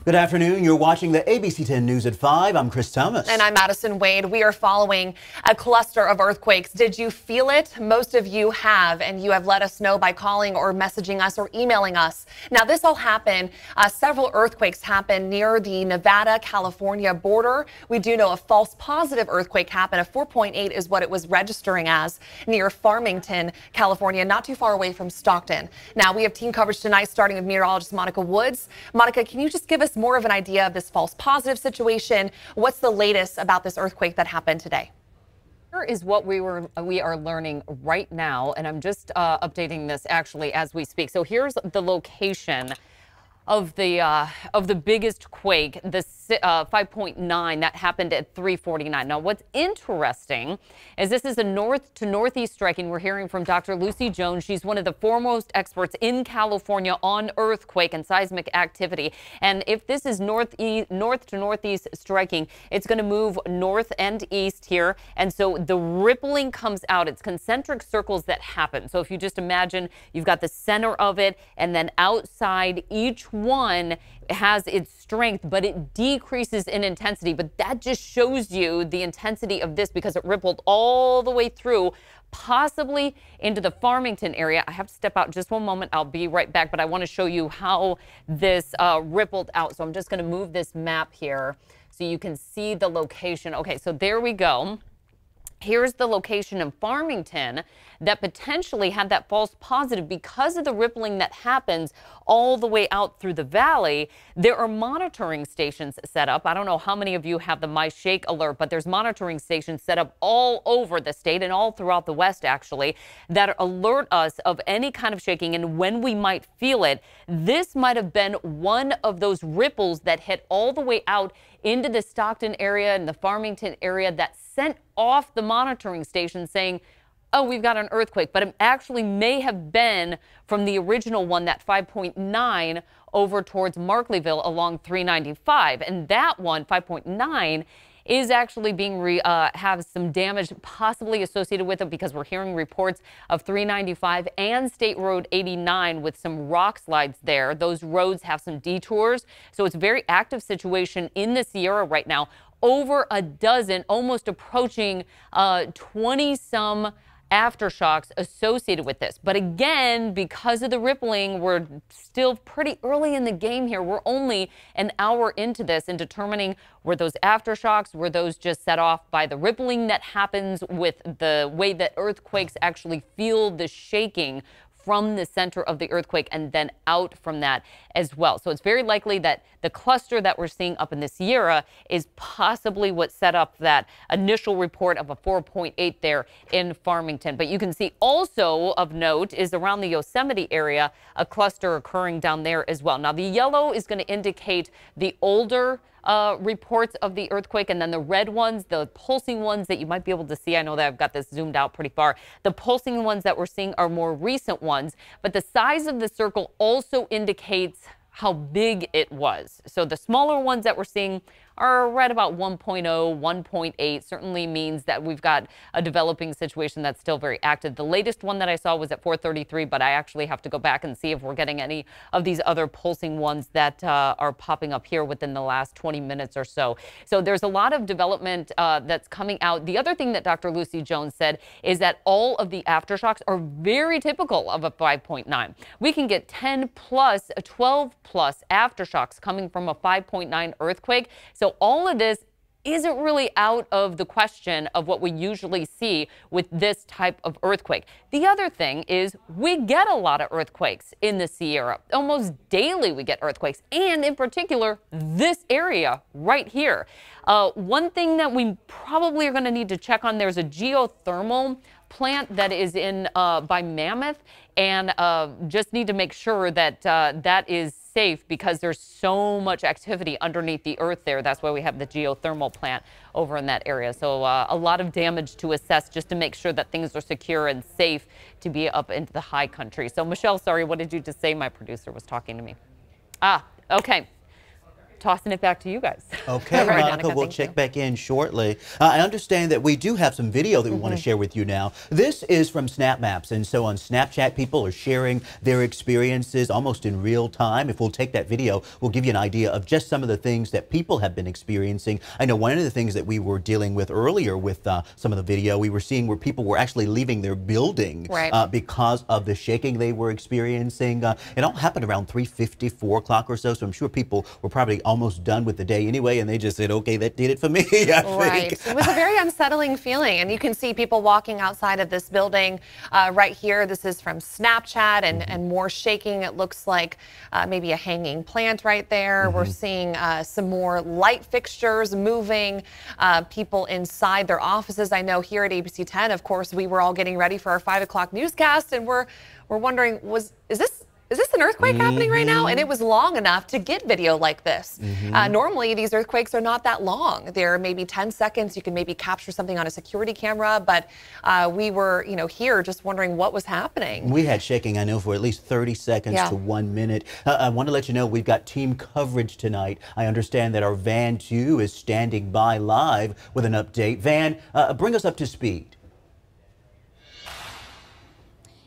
Good afternoon. You're watching the ABC 10 News at 5. I'm Chris Thomas. And I'm Madison Wade. We are following a cluster of earthquakes. Did you feel it? Most of you have, and you have let us know by calling or messaging us or emailing us. Now, this all happened. Several earthquakes happened near the Nevada-California border. We do know a false positive earthquake happened. A 4.8 is what it was registering as near Farmington, California, not too far away from Stockton. Now, we have team coverage tonight, starting with meteorologist Monica Woods. Monica, can you just give us more of an idea of this false positive situation? What's the latest about this earthquake that happened today? Here is what we are learning right now, and I'm just updating this actually as we speak. So here's the location of the biggest quake, the 5.9 that happened at 3:49. Now, what's interesting is this is a north to northeast striking. We're hearing from Dr. Lucy Jones. She's one of the foremost experts in California on earthquake and seismic activity. And if this is north to northeast striking, it's going to move north and east here. And so the rippling comes out. It's concentric circles that happen. So if you just imagine you've got the center of it, and then outside each one has its strength, but it decreases in intensity. But that just shows you the intensity of this because it rippled all the way through, possibly into the Farmington area. I have to step out just one moment. I'll be right back, but I want to show you how this rippled out. So I'm just going to move this map here so you can see the location. Okay, so there we go. Here's the location in Farmington that potentially had that false positive because of the rippling that happens all the way out through the valley. There are monitoring stations set up. I don't know how many of you have the My Shake alert, but there's monitoring stations set up all over the state and all throughout the West, actually, that alert us of any kind of shaking and when we might feel it. This might have been one of those ripples that hit all the way out into the Stockton area and the Farmington area that sent off the monitoring station saying, oh, we've got an earthquake. But it actually may have been from the original one, that 5.9 over towards Markleeville along 395. And that one, 5.9, is actually being have some damage possibly associated with it because we're hearing reports of 395 and State Road 89 with some rock slides there. Those roads have some detours. So it's a very active situation in the Sierra right now. Over a dozen, almost approaching 20-some aftershocks associated with this. But again, because of the rippling, we're still pretty early in the game here. We're only an hour into this and determining were those aftershocks, were those just set off by the rippling that happens with the way that earthquakes actually feel the shaking from the center of the earthquake and then out from that as well. So it's very likely that the cluster that we're seeing up in the Sierra is possibly what set up that initial report of a 4.8 there in Farmington. But you can see also of note is around the Yosemite area, a cluster occurring down there as well. Now, the yellow is going to indicate the older reports of the earthquake, and then the red ones, the pulsing ones that you might be able to see. I know that I've got this zoomed out pretty far. The pulsing ones that we're seeing are more recent ones, but the size of the circle also indicates how big it was. So the smaller ones that we're seeing are right about 1.0, 1.8, certainly means that we've got a developing situation that's still very active. The latest one that I saw was at 433, but I actually have to go back and see if we're getting any of these other pulsing ones that are popping up here within the last 20 minutes or so. So there's a lot of development that's coming out. The other thing that Dr. Lucy Jones said is that all of the aftershocks are very typical of a 5.9. We can get 10 plus, 12 plus aftershocks coming from a 5.9 earthquake. So all of this isn't really out of the question of what we usually see with this type of earthquake. The other thing is we get a lot of earthquakes in the Sierra. Almost daily we get earthquakes, and in particular, this area right here. One thing that we probably are going to need to check on, there's a geothermal plant that is in by Mammoth, and just need to make sure that that is safe because there's so much activity underneath the earth there. That's why we have the geothermal plant over in that area. So a lot of damage to assess just to make sure that things are secure and safe to be up into the high country. So Michelle, sorry, what did you just say? My producer was talking to me. Ah, okay. tossing it back to you guys. Okay, Right, Monica, Danica, we'll thank check you. back in shortly. I understand that we do have some video that we want to share with you now. This is from Snap Maps, and so on Snapchat, people are sharing their experiences almost in real time. If we'll take that video, we'll give you an idea of just some of the things that people have been experiencing. I know one of the things that we were dealing with earlier with some of the video, we were seeing where people were actually leaving their building because of the shaking they were experiencing. It all happened around 3:50, 4 o'clock or so, so I'm sure people were probably almost done with the day anyway, and they just said, okay, that did it for me, I Right. think. It was a very unsettling feeling, and you can see people walking outside of this building right here. This is from Snapchat, and more shaking. It looks like maybe a hanging plant right there. We're seeing some more light fixtures moving, people inside their offices. I know here at ABC 10, of course, we were all getting ready for our 5 o'clock newscast, and we're wondering, is this an earthquake happening right now? And it was long enough to get video like this. Normally, these earthquakes are not that long. They're maybe 10 seconds. You can maybe capture something on a security camera, but we were, here just wondering what was happening. We had shaking, I know, for at least 30 seconds to 1 minute. I want to let you know we've got team coverage tonight. I understand that our Van 2 is standing by live with an update. Van, bring us up to speed.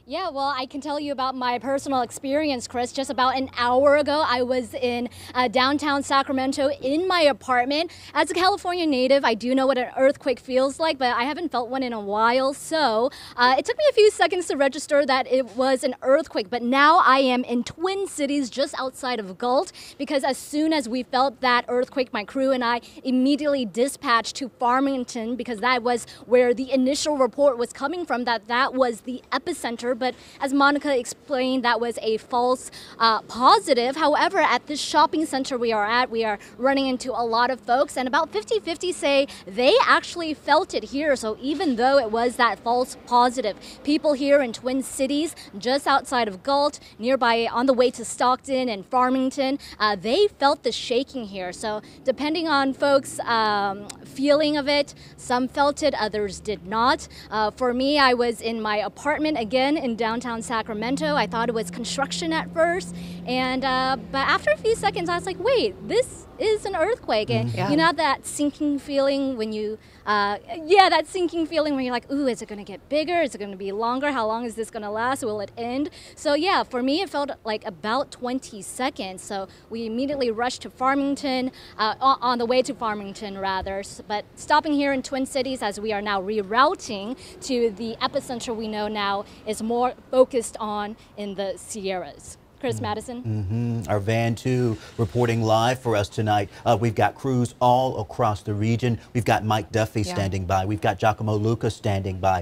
Yeah, well, I can tell you about my personal experience, Chris. Just about an hour ago, I was in downtown Sacramento in my apartment. As a California native, I do know what an earthquake feels like, but I haven't felt one in a while. So it took me a few seconds to register that it was an earthquake. But now I am in Twin Cities, just outside of Galt, because as soon as we felt that earthquake, my crew and I immediately dispatched to Farmington, because that was where the initial report was coming from, that was the epicenter. But as Monica explained, that was a false positive. However, at this shopping center we are at, we are running into a lot of folks, and about 50-50 say they actually felt it here. So even though it was that false positive, people here in Twin Cities, just outside of Galt, nearby on the way to Stockton and Farmington, they felt the shaking here. So depending on folks' feeling of it, some felt it, others did not. For me, I was in my apartment again in downtown Sacramento. I thought it was construction at first, and but after a few seconds I was like, wait, this is an earthquake. And you know that sinking feeling when you that sinking feeling when you're like, ooh, is it going to get bigger? Is it going to be longer? How long is this going to last? Will it end? So yeah, for me it felt like about 20 seconds. So we immediately rushed to Farmington, on the way to Farmington rather, but stopping here in Twin Cities as we are now rerouting to the epicenter we know now is more focused on in the Sierras. Chris Madison. Our Van 2 reporting live for us tonight. We've got crews all across the region. We've got Mike Duffy standing by. We've got Giacomo Luca standing by.